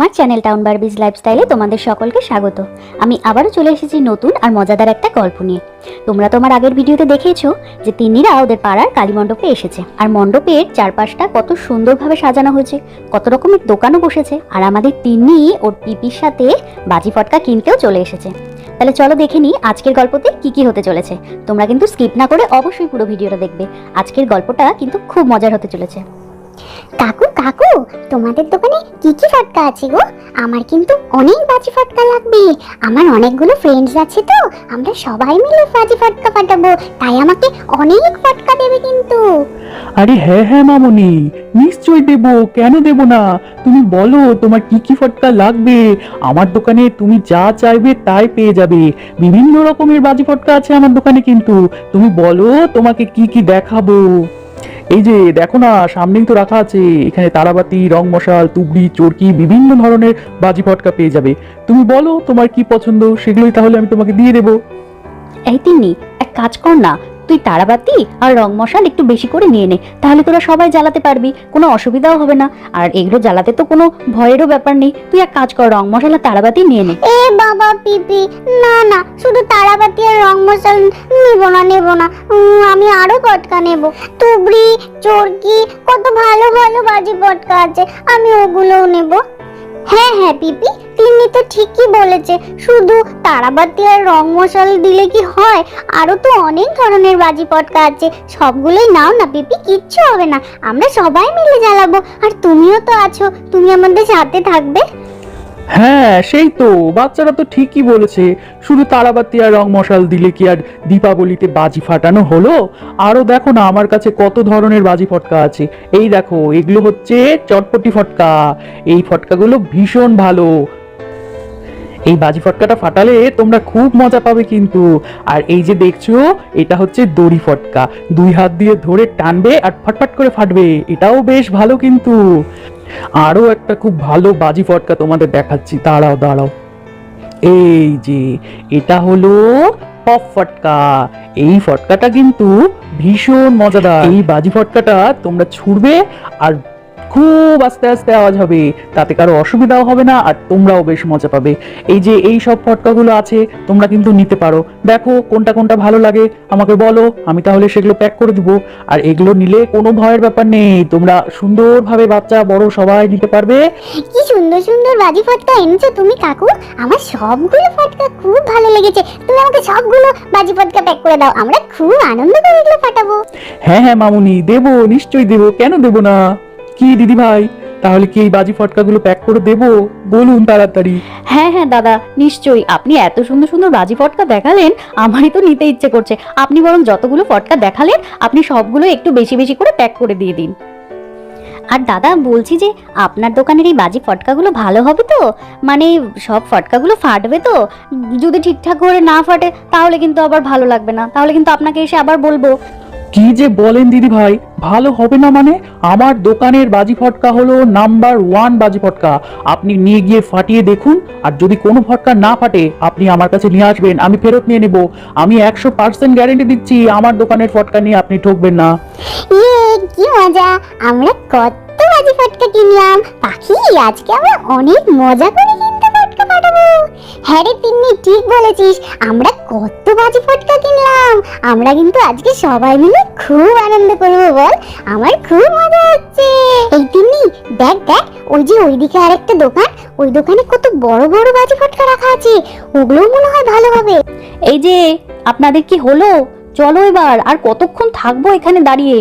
আমার channel town Barbies লাইফস্টাইলে তোমাদের সকলকে স্বাগত। আমি আবারও চলে এসেছি নতুন আর মজাদার একটা গল্প নিয়ে। তোমরা তো আমার আগের ভিডিওতে দেখেছো যে তিন্নিরা ওদের পাড়ার কালী মণ্ডপে এসেছে, আর মণ্ডপের চারপাশটা কত সুন্দরভাবে সাজানো হয়েছে, কত রকমের দোকানও বসেছে। আর আমাদের তিন্নি ওর পিপির সাথে বাজি ফটকা কিনতেও চলে এসেছে। তাহলে চলো দেখে নিই আজকের গল্পতে কি কি হতে চলেছে। তোমরা কিন্তু স্কিপ না করে অবশ্যই পুরো ভিডিওটা দেখবে। আজকের গল্পটা কিন্তু খুব মজার হতে চলেছে। কাকু কাকু, তোমাদের দোকানে কি কি ফটকা আছে গো? আমার কিন্তু অনেক বাজি ফটকা লাগবে। আমার অনেকগুলো ফ্রেন্ডস আছে, তো আমরা সবাই মিলে বাজি ফটকা ফাটাবো, তাই আমাকে অনেক ফটকা দেবে কিন্তু। আরে হ্যাঁ হ্যাঁ মামুনি, নিশ্চয়ই দেব, কেন দেব না। তুমি বলো তোমার কি কি ফটকা লাগবে। আমার দোকানে তুমি যা চাইবে তাই পেয়ে যাবে। বিভিন্ন রকমের বাজি ফটকা আছে আমার দোকানে, কিন্তু তুমি বলো তোমাকে কি কি দেখাবো। এই যে দেখো না, সামনেই তো রাখা আছে, এখানে তারাবাতি, রং মশাল, তুবড়ি, চরকি, বিভিন্ন ধরনের বাজি ফটকা পেয়ে যাবে। তুমি বলো তোমার কি পছন্দ, সেগুলোই তাহলে আমি তোমাকে দিয়ে দেবো। এই তিন্নি, এক কাজ কর না, তুই তারাবাতি আর রং মশাল একটু বেশি করে নিয়ে নে, তাহলে তোরা সবাই জ্বালাতে পারবি, কোনো অসুবিধাও হবে না। আর এগুলো জ্বালাতে তো কোনো ভয়েরও ব্যাপার নেই। তুই এক কাজ কর, রং মশাল আর তারাবাতি নিয়ে নে। এ বাবা পিপি, না না, শুধু তারাবাতি আর রং মশাল নেব না, আমি আরো ফটকা নেব। তুবড়ি, চরকি, কত ভালো ভালো বাজি ফটকা আছে, আমি ওগুলোও নেব। হ্যাঁ হ্যাঁ পিপি, তিন্নি তো ঠিকই বলেছে, শুধু তারাবাতি আর রং মশাল দিলে কি হয়, আরো তো অনেক ধরনের বাজি পটকা আছে, সবগুলোই নাও না পিপি, কিচ্ছু হবে না, আমরা সবাই মিলে জ্বালাবো। আর তুমিও তো আছো, তুমি আমাদের সাথে থাকবে। হ্যাঁ সেই তো, বাচ্চারা তো ঠিকই বলেছে, শুধু তারাবাতি আর রং মশাল দিলে কি আর দীপাবলিতে বাজি ফাটানো হলো। আরো দেখো না আমার কাছে কত ধরনের বাজি ফটকা আছে। এই দেখো, এগুলো হচ্ছে চটপটি ফটকা। এই ফটকাগুলো ভীষণ ভালো। এই বাজি ফটকাটা ফাটালে তোমরা খুব মজা পাবে কিন্তু। আর এই যে দেখছো, এটা হচ্ছে দড়ি ফটকা, দুই হাত দিয়ে ধরে টানবে আর ফটফট করে ফাটবে, এটাও বেশ ভালো কিন্তু। আরো একটা খুব ভালো বাজি ফটকা তোমাদের দেখাচ্ছি, দাঁড়াও দাঁড়াও। এই যে এটা হলো পপ ফটকা। এই ফটকাটা কিন্তু ভীষণ মজাদার। এই বাজি ফটকাটা তোমরা ছুড়বে আর খুব আস্তে আস্তে আওয়াজ হবে, তাতে কারো অসুবিধাও হবে না, আর তোমরাও বেশ মজা পাবে। এই যে এই সব ফটকাগুলো আছে, তোমরা কিন্তু নিতে পারো। দেখো কোনটা কোনটা ভালো লাগে আমাকে বলো, আমি তাহলে সেগুলো প্যাক করে দিব। আর এগুলো নিলে কোনো ভয়ের ব্যাপার নেই, তোমরা সুন্দরভাবে বাচ্চা বড় সবাই নিতে পারবে। কি সুন্দর সুন্দর বাজি ফটকা এনেছো তুমি কাকু, আমার সবগুলো ফটকা খুব ভালো লেগেছে। তুমি আমাকে সবগুলো বাজি ফটকা প্যাক করে দাও, আমরা খুব আনন্দ করে এগুলো ফাটাবো। হ্যাঁ হ্যাঁ মামুনি, দেবো, নিশ্চয়ই দেবো, কেন দেবো না। কি দিদি ভাই, তাহলে কি এই বাজি ফটকাগুলো প্যাক করে দেবো? বলুন তাড়াতাড়ি। হ্যাঁ হ্যাঁ দাদা, নিশ্চয়ই। আপনি এত সুন্দর সুন্দর বাজি ফটকা দেখালেন, আমারই তো নিতে ইচ্ছে করছে। আপনি বরং যতগুলো ফটকা দেখালেন, আপনি সবগুলো একটু বেশি বেশি করে প্যাক করে দিয়ে দিন। আর দাদা বলছি যে, আপনার দোকানের এই বাজি ফটকাগুলো ভালো হবে তো? মানে সব ফটকাগুলো ফাটবে তো? যদি ঠিকঠাক করে না ফাটে তাহলে কিন্তু আবার ভালো লাগবে না, তাহলে কিন্তু আপনাকে এসে আবার বলবো। কি যে বলেন দিদি ভাই, ভালো হবে না মানে? আমার দোকানের বাজি ফটকা হলো নাম্বার 1 বাজি ফটকা। আপনি নিয়ে গিয়ে ফাটিয়ে দেখুন, আর যদি কোনো ফটকা না ফাটে আপনি আমার কাছে নিয়ে আসবেন, আমি ফেরত নিয়ে নেব। আমি 100% গ্যারেন্টি দিচ্ছি, আমার দোকানের ফটকা নিয়ে আপনি ঠকবেন না। কি মজা, আমরা কত বাজি ফটকা কিনলাম পাখি, আজকে আমরা অনেক মজা করে কিন্তু ফটকা ফাটাবো। হ্যাঁ রে তিন্নি, ঠিক বলেছিস, আমরা কত বাজি ফটকা কিনলাম, আমরা কিন্তু আজকে সবাই মিলে খুব আনন্দ করবো, বল? আমার খুব মজা হচ্ছে। এই তিন্নি দেখ দেখ, ওই যে ওইদিকে আরেকটা দোকান, ওই দোকানে কত বড় বড় বাজি ফটকা রাখা আছে, ওগুলোও মনে হয় ভালো হবে। এই যে আপনাদের কি হলো? চলো এবার, আর কতক্ষণ থাকবো এখানে দাঁড়িয়ে?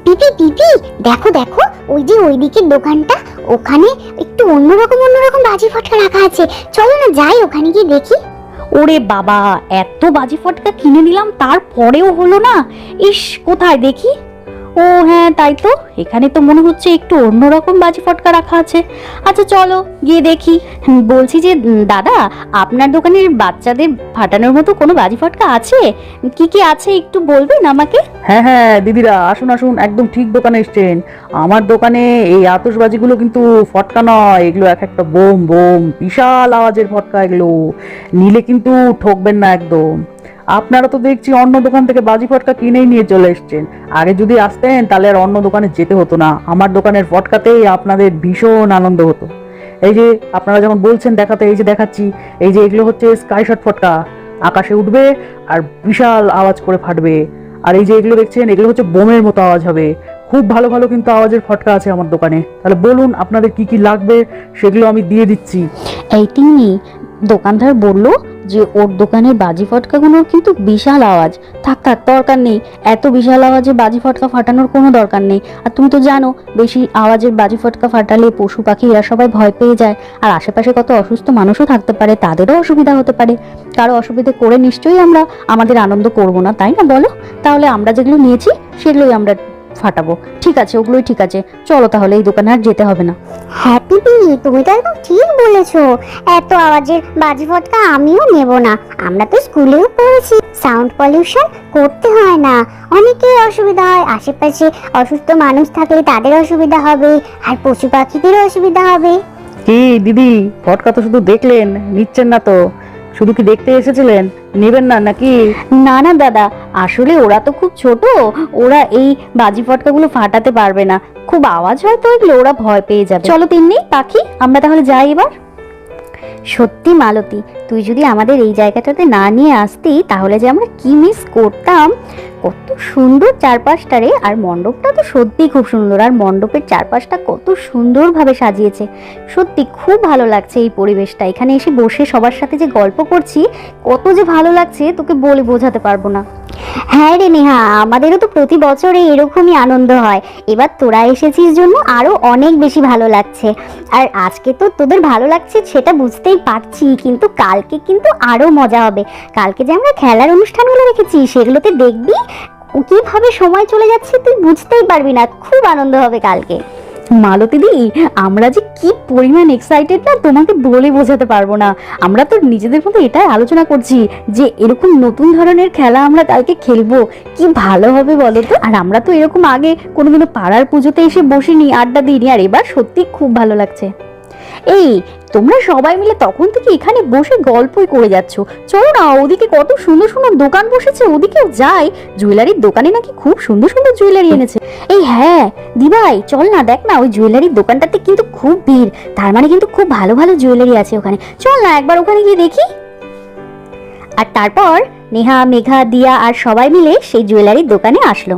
পিপি পিপি, দেখো দেখো, ওই যে ওই দিকের দোকানটা, ওখানে একটু অন্যরকম বাজি ফটকা রাখা আছে, চলো না যাই ওখানে গিয়ে দেখি। ওরে বাবা, এত বাজি ফটকা কিনে নিলাম তারপরেও হলো না। ইস, কোথায় দেখি? ও হ্যাঁ, তাই তো, এখানে তো মনে হচ্ছে একটু অন্যরকম বাজি ফটকা রাখা আছে। আচ্ছা চলো গিয়ে দেখি। বলছি যে দাদা, আপনার দোকানের বাচ্চাদের ফাটানোর মতো কোনো বাজি ফটকা আছে? কি কি আছে একটু বলবেন আমাকে? হ্যাঁ হ্যাঁ দিদিরা, আসুন আসুন, একদম ঠিক দোকানে এসছেন। আমার দোকানে এই আতশবাজিগুলো কিন্তু ফটকা নয়, এগুলো এক একটা বোম বোম, বিশাল আওয়াজের ফটকা। এগুলো নিলে কিন্তু ঠকবেন না একদম। আপনারা তো দেখছি অন্য দোকান থেকে বাজি ফটকা কিনেই নিয়ে চলে এসছেন। আগে যদি আসতেন তাহলে আর অন্য দোকানে যেতে হতো না, আমার দোকানের ফটকাতেই আপনাদের ভীষণ আনন্দ হতো। এই যে আপনারা যেমন বলছেন দেখাতে, এই যে দেখাচ্ছি, এই যে এগুলো হচ্ছে স্কাই শট ফটকা, আকাশে উঠবে আর বিশাল আওয়াজ করে ফাটবে। আর এই যে এগুলো দেখছেন, এগুলো হচ্ছে বোমের মতো আওয়াজ হবে। খুব ভালো ভালো কিন্তু আওয়াজের ফটকা আছে আমার দোকানে। তাহলে বলুন আপনাদের কি কি লাগবে, সেগুলো আমি দিয়ে দিচ্ছি। এই তিন্নি, দোকানদার বললো যে ওর দোকানের বাজি ফটকাগুলোর কিন্তু বিশাল আওয়াজ। থাক থাক, দরকার নেই এত বিশাল আওয়াজে বাজি ফটকা ফাটানোর কোনো দরকার নেই। আর তুমি তো জানো বেশি আওয়াজের বাজি ফটকা ফাটালে পশু পাখি এরা সবাই ভয় পেয়ে যায়, আর আশেপাশে কত অসুস্থ মানুষও থাকতে পারে, তাদেরও অসুবিধা হতে পারে। কারো অসুবিধা করে নিশ্চয়ই আমরা আমাদের আনন্দ করব না, তাই না বলো? তাহলে আমরা যেগুলো নিয়েছি সেগুলোই আমরা ফাটাবো। ঠিক আছে, ওগুলোই ঠিক আছে, চলো তাহলে, এই দোকানে আর যেতে হবে না। হ্যাঁ দিদি, তুমি তো একদম ঠিক বলেছো। এত আওয়াজের বাজি ফটকা আমিও নেব না। আমরা তো স্কুলেও পড়েছি সাউন্ড পলিউশন করতে হয় না। অনেকের অসুবিধা হয়, আশেপাশে অসুস্থ মানুষ থাকলে তাদের অসুবিধা হবে, আর পশু পাখিদেরও অসুবিধা হবে। কি দিদি, ফটকা তো শুধু দেখলেন, নিচ্ছেন না তো? শুধু কি দেখতে এসেছিলেন, নেবেন না নাকি? না না দাদা, আসলে ওরা তো খুব ছোট, ওরা এই বাজি ফটকাগুলো ফাটাতে পারবে না, খুব আওয়াজ হয় তো এগুলো, ওরা ভয় পেয়ে যাবে। চলো তিন্নি পাখি, আমরা তাহলে যাই এবার। সত্যি মালতী, তুই যদি আমাদের এই জায়গাটাতে না নিয়ে আসতি তাহলে যে আমরা কি মিস করতাম। কত সুন্দর চারপাশটা রে, আর মণ্ডপটা তো সত্যি খুব সুন্দর, আর মণ্ডপের চারপাশটা কত সুন্দরভাবে সাজিয়েছে। সত্যি খুব ভালো লাগছে এই পরিবেশটা। এখানে এসে বসে সবার সাথে যে গল্প করছি, কত যে ভালো লাগছে তোকে বলে বোঝাতে পারবো না। হ্যাঁ রে নেহা, আমাদেরও তো প্রতি বছরে এরকমই আনন্দ হয়। এবার তোরা এসেছিস জন্য আরো অনেক বেশি ভালো লাগছে। আর আজকে তো তোদের ভালো লাগছে সেটা বুঝতেই পারছি, কিন্তু কালকে কিন্তু আরো মজা হবে। কালকে যে আমরা খেলার অনুষ্ঠানগুলো রেখেছি সেগুলোতে দেখবি কিভাবে সময় চলে যাচ্ছে তুই বুঝতেই পারবি না। খুব আনন্দ হবে কালকে। মালতী দি, আমরা যে কি পরিমাণ এক্সাইটেড না তোমাকে বলে বোঝাতে পারবো না। আমরা তো নিজেদের মধ্যে এটাই আলোচনা করছি যে এরকম নতুন ধরনের খেলা আমরা কালকে খেলবো, কি ভালো হবে বলো তো। আর আমরা তো এরকম আগে কোনোদিনও পাড়ার পুজোতে এসে বসিনি, আড্ডা দিইনি, আর এবার সত্যি খুব ভালো লাগছে। এই তোমরা সবাই মিলে তখন থেকে এখানে বসে গল্পই করে যাচ্ছ, চলো না ওদিকে কত সুন্দর সুন্দর দোকান বসেছে, ওদিকেও যাই। জুয়েলারির দোকানে নাকি খুব সুন্দর সুন্দর জুয়েলারি এনেছে। এই হ্যাঁ দিভাই, চল না, দেখ না ওই জুয়েলারির দোকানটাতে কিন্তু খুব ভিড়, তার মানে কিন্তু খুব ভালো ভালো জুয়েলারি আছে ওখানে। চল না একবার ওখানে গিয়ে দেখি। আর তারপর নেহা, মেঘা, দিয়া আর সবাই মিলে সেই জুয়েলারির দোকানে আসলো।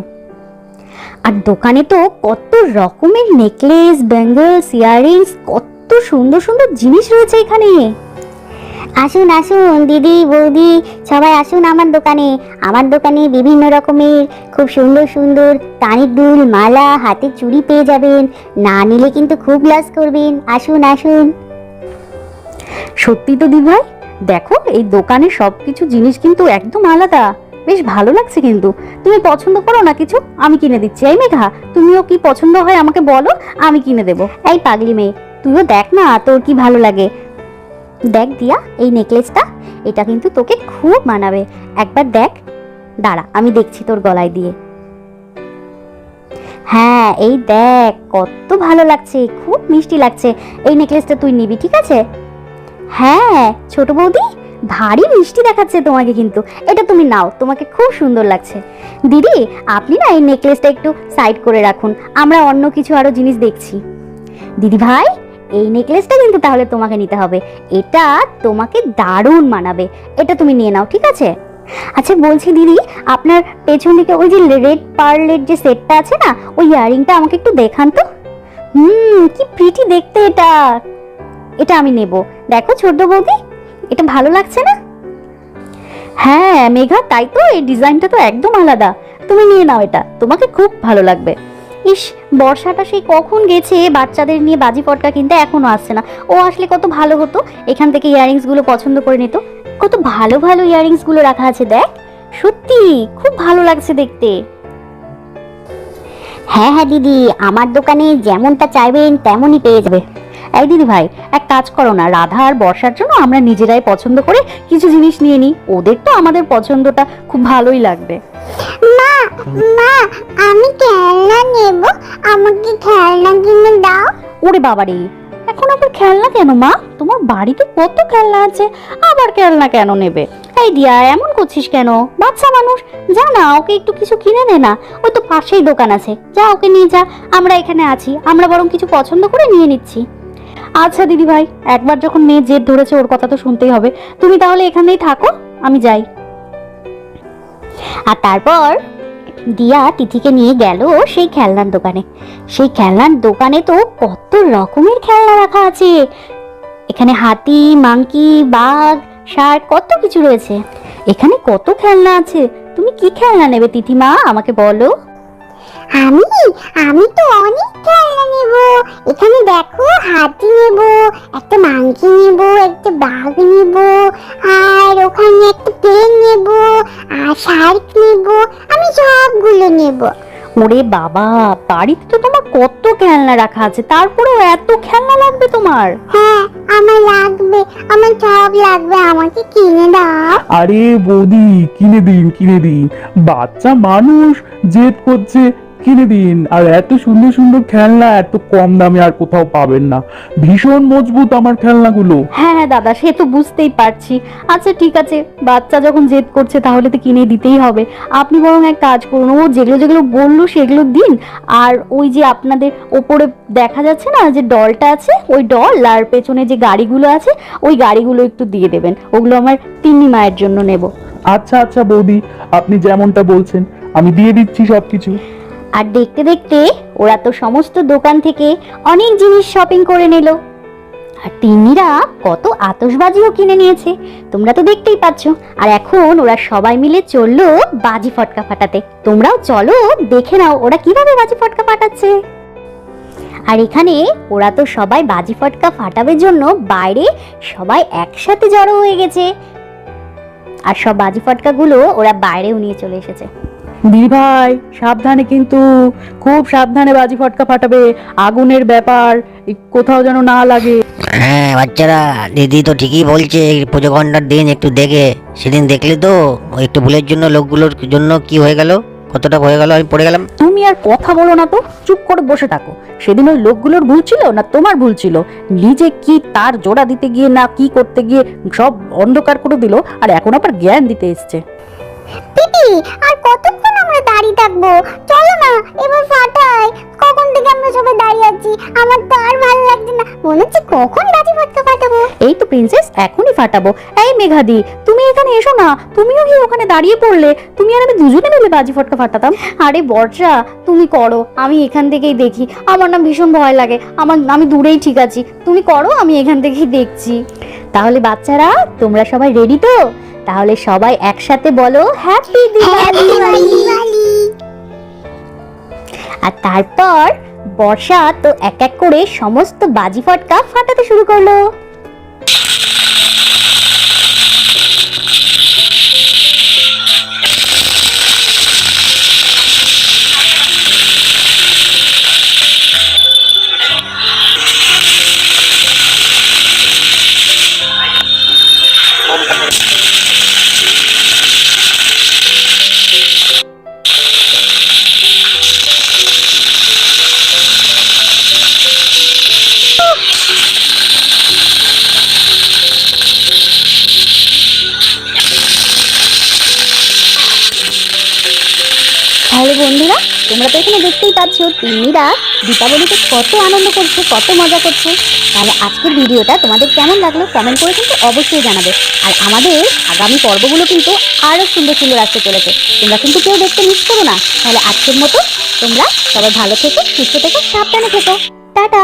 আর দোকানে তো কত রকমের নেকলেস, ব্যাঙ্গলস, ইয়াররিংস, কত সুন্দর সুন্দর জিনিস রয়েছে এখানে। আসুন আসুন দিদি, বৌদি, সবাই আসুন আমার দোকানে। আমার দোকানে বিভিন্ন রকমের খুব সুন্দর সুন্দর কানের দুল, মালা, হাতের চুড়ি পেয়ে যাবেন। না নিলে কিন্তু খুব লস করবেন। আসুন আসুন। সত্যি তো দিভাই, দেখো এই দোকানে সবকিছু জিনিস কিন্তু একদম আলাদা, বেশ ভালো লাগছে। কিন্তু তুমি পছন্দ করো না কিছু, আমি কিনে দিচ্ছি। এই মেঘা, তুমিও কি পছন্দ হয় আমাকে বলো, আমি কিনে দেবো। এই পাগলি মেয়ে, তুইও দেখ না তোর কি ভালো লাগে। দেখ দিয়া, এই নেকলেসটা, এটা কিন্তু তোকে খুব মানাবে, একবার দেখ। দাঁড়া আমি দেখছি তোর গলায় দিয়ে। হ্যাঁ এই দেখ কত ভালো লাগছে, খুব মিষ্টি লাগছে। এই নেকলেসটা তুই নিবি, ঠিক আছে? হ্যাঁ ছোট বৌদি, ভারী মিষ্টি দেখাচ্ছে তোমাকে, কিন্তু এটা তুমি নাও, তোমাকে খুব সুন্দর লাগছে। দিদি আপনি না এই নেকলেসটা একটু সাইড করে রাখুন, আমরা অন্য কিছু আরো জিনিস দেখছি। দিদি ভাই, এই নেকলেসটা কিন্তু তাহলে তোমাকে নিতে হবে, এটা তোমাকে দারুণ মানাবে, এটা তুমি নিয়ে নাও, ঠিক আছে? আচ্ছা বলছি দিদি, আপনার পেছন দিকে ওই যে রেড পার্লের যে সেটটা আছে না, ওই ইয়ারিংটা আমাকে একটু দেখান তো। কি প্রিটি দেখতে এটা, এটা আমি নেব। দেখো ছোট বৌদি, এটা ভালো লাগছে না? হ্যাঁ মেঘা, তাই তো, এই ডিজাইনটা তো একদম আলাদা, তুমি নিয়ে নাও, এটা তোমাকে খুব ভালো লাগবে। ইস, বর্ষাটা সেই কখন গেছে, বাচ্চাদের নিয়ে বাজি পটকা কিনতে এখনো আসছে না। ও আসলে কত ভালো হতো, এখান থেকে ইয়ারিংস গুলো পছন্দ করে নিত। কত ভালো ভালো ইয়ারিংস গুলো রাখা আছে, দেখ, সত্যি খুব ভালো লাগছে দেখতে। হ্যাঁ হ্যাঁ দিদি, আমার দোকানে যেমনটা চাইবেন তেমনই পেয়ে যাবে। এই দিদি ভাই, এক কাজ করো না, রাধা আর বর্ষার জন্য আমরা নিজেরাই পছন্দ করে কিছু জিনিস নিয়ে নিই, ওদের তো আমাদের পছন্দটা খুব ভালোই লাগবে। মা মা, আমি খেলনা নেব, আমাকে খেলনা কিনে দাও। ওরে বাবারে, এখন আবার খেলনা কেন মা? তোমার বাড়িতে কত খেলনা আছে, আবার খেলনা কেন নেবে? এই দিয়া, এমন করছিস কেন? বাচ্চা মানুষ, যা না ওকে একটু কিছু কিনে নে না, ওই তো পাশেই দোকান আছে, যা ওকে নিয়ে যা, আমরা এখানে আছি, আমরা বরং কিছু পছন্দ করে নিয়ে নিচ্ছি। আচ্ছা দিদি ভাই, একবার যখন মেয়ে জেদ ধরেছে ওর কথা তো শুনতেই হবে। তুমি তাহলে এখানেই থাকো, আমি যাই। আর তারপর দিয়া তিথিকে নিয়ে গেল সেই খেলনার দোকানে। সেই খেলনার দোকানে তো কত রকমের খেলনা রাখা আছে। এখানে হাতি, মাংকি, বাঘ, ষাঁড়, কত কিছু রয়েছে। এখানে কত খেলনা আছে। তুমি কি খেলনা নেবে তিথিমা, আমাকে বলো। আমি আমি তো অনেক খেলনা নেব। এখানে দেখো, হাতি নেব, একটা মাংকি নেব, একটা বাঘ নেব, আর ওখানে একটা প্লেন নেব, আর শার্ক নেব। আমি সবগুলো নেব। ওরে বাবা, বাড়িতে তো তোমার কত খেলনা রাখা আছে, তারপরেও এত খেলনা লাগবে তোমার? হ্যাঁ, আমার লাগবে, আমার সব লাগবে, আমাকে কিনে দাও। আরে বৌদি, কিনে দিন কিনে দিন, বাচ্চা মানুষ জেদ করছে, কিনে দিন। আর এত সুন্দর সুন্দর খেলনা এত কম দামে আর কোথাও পাবেন না। ভীষণ মজবুত আমার খেলনাগুলো। হ্যাঁ হ্যাঁ দাদা, সে তো বুঝতেই পারছি। আচ্ছা ঠিক আছে, বাচ্চা যখন জেদ করছে তাহলে তো কিনে দিতেই হবে। আপনি বরং এক কাজ করুন, ও যেগুলো যেগুলো বললো সেগুলো দিন। আর ওই যে আপনাদের ওপরে দেখা যাচ্ছে না যে ডলটা আছে, ওই ডল আর পেছনে যে গাড়িগুলো আছে ওই গাড়িগুলো একটু দিয়ে দেবেন। ওগুলো আমার তিন্নি মায়ের জন্য নেব। আচ্ছা আচ্ছা বৌদি, আপনি যেমনটা বলছেন আমি দিয়ে দিচ্ছি সবকিছু। আর দেখতে দেখতে ওরা তো সমস্ত দোকান থেকে অনেক জিনিস শপিং করে নিল। আর তিন্নিরা কত আতশবাজিও কিনে নিয়েছে, তোমরা তো দেখতেই পাচ্ছ। আর এখন ওরা সবাই মিলে চললো বাজি ফটকা ফাটাতে। তোমরাও চলো, দেখে নাও ওরা কিভাবে বাজি ফটকা ফাটাচ্ছে। আর এখানে ওরা তো সবাই বাজি ফটকা ফাটাবে জন্য বাইরে সবাই একসাথে জড়ো হয়ে গেছে। আর সব বাজি ফটকাগুলো ওরা বাইরেও নিয়ে চলে এসেছে। দিদি ভাই সাবধানে, কিন্তু খুব সাবধানে বাজি ফটকা ফাটাবে, আগুনের ব্যাপার, কোথাও যেন না লাগে। হ্যাঁ বাচ্চারা, দিদি তো ঠিকই বলছে, পুজো ঘন্টার দিন একটু দেখে। সেদিন দেখলে তো ওই একটু ভুলের জন্য লোকগুলোর জন্য কি হয়ে গেল, কতটা হয়ে গেল, আমি পড়ে গেলাম। তুমি আর কথা বলো না তো, চুপ করে বসে থাকো। সেদিন ওই লোকগুলোর ভুল ছিল না তোমার ভুল ছিল? নিজে কি তার জোড়া দিতে গিয়ে না কি করতে গিয়ে সব অন্ধকার করে দিল, আর এখন আবার জ্ঞান দিতে এসছে। পিপি, আর কতক্ষণ আমরা দাঁড়িয়ে থাকবো? চলো না, এবার ফাটাই। কখন থেকে আমরা সবাই দাঁড়িয়ে আছি, আমার তো আর ভালো লাগছে না। মনে হচ্ছে কখন বাজি ফটকা ফাটাবো। এই তো প্রিন্সেস, এখনই ফাটাবো। এই মেঘাদি, তুমি এখানে এসো না, তুমিও গিয়ে ওখানে দাঁড়িয়ে পড়লে। তুমি আর আমি দুজনে মিলে বাজি ফটকা ফাটাতাম। আরে বর্ষা, তুমি করো, আমি এখান থেকেই দেখি। আমার না ভীষণ ভয় লাগে, আমি দূরেই ঠিক আছি। তুমি করো, আমি এখান থেকেই দেখছি। তাহলে বাচ্চারা, তোমরা সবাই রেডি তো? তাহলে সবাই একসাথে বলো হ্যাপি দিওয়ালি। আর তারপর বর্ষা তো এক এক করে সমস্ত বাজি ফটকা ফাটাতে শুরু করলো। তাহলে বন্ধুরা, তোমরা তো এখানে দেখতেই পাচ্ছ তিন্নিরা দীপাবলিতে কত আনন্দ করছে, কত মজা করছে। তাহলে আজকের ভিডিওটা তোমাদের কেমন লাগলো কমেন্ট করে কিন্তু অবশ্যই জানাবে। আর আমাদের আগামী পর্বগুলো কিন্তু আরো সুন্দর সুন্দর আসতে চলেছে, তোমরা কিন্তু কেউ দেখতে মিস করো না। তাহলে আজকের মতো তোমরা সবাই ভালো থেকো, সুস্থ থেকো, সাবধানে থেকো। টাটা।